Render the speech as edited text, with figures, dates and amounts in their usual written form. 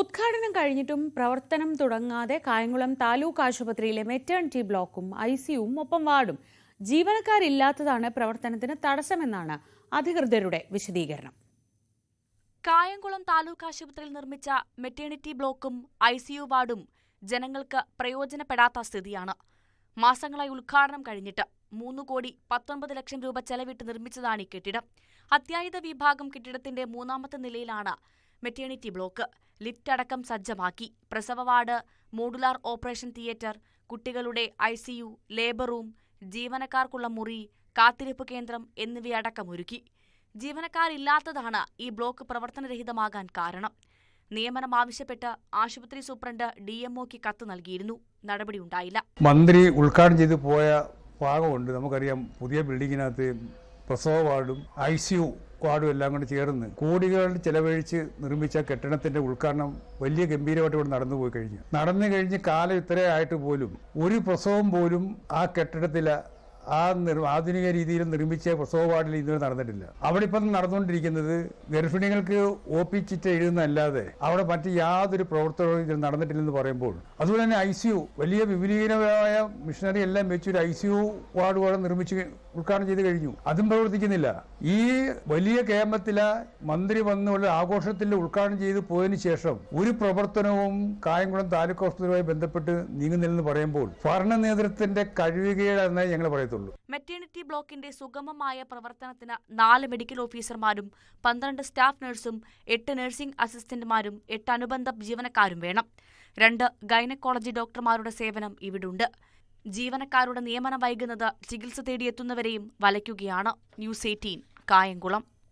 ഉദ്ഘാടനം കഴിഞ്ഞിട്ടും പ്രവർത്തനം തുടങ്ങാതെ കായംകുളം താലൂക്ക് ആശുപത്രിയിലെ മെറ്റേണിറ്റി ബ്ലോക്കും ഐസിയുവും ഒപ്പം വാർഡും ജീവനക്കാരില്ലാത്തതാണ് പ്രവർത്തനത്തിന് തടസ്സമെന്നാണ് അധികൃതരുടെ വിശദീകരണം. കായംകുളം താലൂക്ക് ആശുപത്രിയിൽ നിർമ്മിച്ച മെറ്റേണിറ്റി ബ്ലോക്കും ഐസിയു വാർഡും ജനങ്ങൾക്ക് പ്രയോജനപ്പെടാത്ത സ്ഥിതിയാണ്. മാസങ്ങളായി ഉദ്ഘാടനം കഴിഞ്ഞിട്ട് 3,19,00,000 രൂപ ചെലവിട്ട് നിർമ്മിച്ചതാണ് ഈ കെട്ടിടം. അത്യാഹിത വിഭാഗം കെട്ടിടത്തിന്റെ 3ാമത്തെ നിലയിലാണ് മെറ്റേണിറ്റി ബ്ലോക്ക്. ലിഫ്റ്റ് അടക്കം സജ്ജമാക്കി. പ്രസവ വാർഡ്, മോഡുലാർ ഓപ്പറേഷൻ തിയേറ്റർ, കുട്ടികളുടെ ഐസിയു, ലേബർ റൂം, ജീവനക്കാർക്കുള്ള മുറി, കാത്തിരിപ്പ് കേന്ദ്രം എന്നിവയടക്കം ഒരുക്കി. ജീവനക്കാരില്ലാത്തതാണ് ഈ ബ്ലോക്ക് പ്രവർത്തനരഹിതമാകാൻ കാരണം. നിയമനം ആവശ്യപ്പെട്ട് ആശുപത്രി സൂപ്രണ്ട് DMOക്ക് കത്ത് നൽകിയിരുന്നു. നടപടിയുണ്ടായില്ല. മന്ത്രി ഉദ്ഘാടനം ചെയ്ത് പോയ ഭാഗമുണ്ട്. നമുക്കറിയാം, പുതിയ ബിൽഡിങ്ങിനകത്ത് പ്രസവ വാർഡും ICU വാർഡും എല്ലാം കൊണ്ട് ചേർന്ന് കോടികൾ ചെലവഴിച്ച് നിർമ്മിച്ച കെട്ടിടത്തിന്റെ ഉദ്ഘാടനം വലിയ ഗംഭീരമായിട്ട് ഇവിടെ നടന്നു കഴിഞ്ഞ് കാലം ഇത്രയായിട്ട് പോലും ഒരു പ്രസവം പോലും ആ കെട്ടിടത്തിലെ ആധുനിക രീതിയിൽ നിർമ്മിച്ച പ്രസവ വാർഡിൽ ഇതുവരെ നടന്നിട്ടില്ല. അവിടെ ഇപ്പം നടന്നുകൊണ്ടിരിക്കുന്നത് ഗർഭിണികൾക്ക് OP ചിറ്റ എഴുതുന്നതല്ലാതെ അവിടെ മറ്റ് യാതൊരു പ്രവർത്തനവും ഇതിൽ നടന്നിട്ടില്ലെന്ന് പറയുമ്പോൾ, അതുപോലെ തന്നെ ICU വലിയ വിപുലീകരമായ മിഷനറി എല്ലാം വെച്ച് ഒരു ICU വാർഡ് നിർമ്മിച്ച് ഉദ്ഘാടനം ചെയ്ത് കഴിഞ്ഞു. അതും പ്രവർത്തിക്കുന്നില്ല. ഈ വലിയ കേരളത്തിലെ മന്ത്രി വന്നുള്ള ആഘോഷത്തിൽ ഉദ്ഘാടനം ചെയ്ത് പോയതിനു ശേഷം ഒരു പ്രവർത്തനവും കായംകുളം താലൂക്ക് ആശുപത്രിയുമായി ബന്ധപ്പെട്ട് നീങ്ങുന്നില്ലെന്ന് പറയുമ്പോൾ ഭരണ നേതൃത്വത്തിന്റെ കഴിവുകേടെന്നേ ഞങ്ങൾ പറയത്തുള്ളൂ. മെറ്റേണിറ്റി ബ്ലോക്കിന്റെ സുഗമമായ പ്രവർത്തനത്തിന് 4 മെഡിക്കൽ ഓഫീസർമാരും 12 സ്റ്റാഫ് നഴ്സും 8 നഴ്സിംഗ് അസിസ്റ്റന്റുമാരും 8 അനുബന്ധ ജീവനക്കാരും വേണം. 2 ഗൈനക്കോളജി ഡോക്ടർമാരുടെ സേവനം ഇവിടുണ്ട്. ജീവനക്കാരുടെ നിയമനം വൈകുന്നത് ചികിത്സ തേടിയെത്തുന്നവരെയും വലയ്ക്കുകയാണ്. ന്യൂസ് 18 കായംകുളം.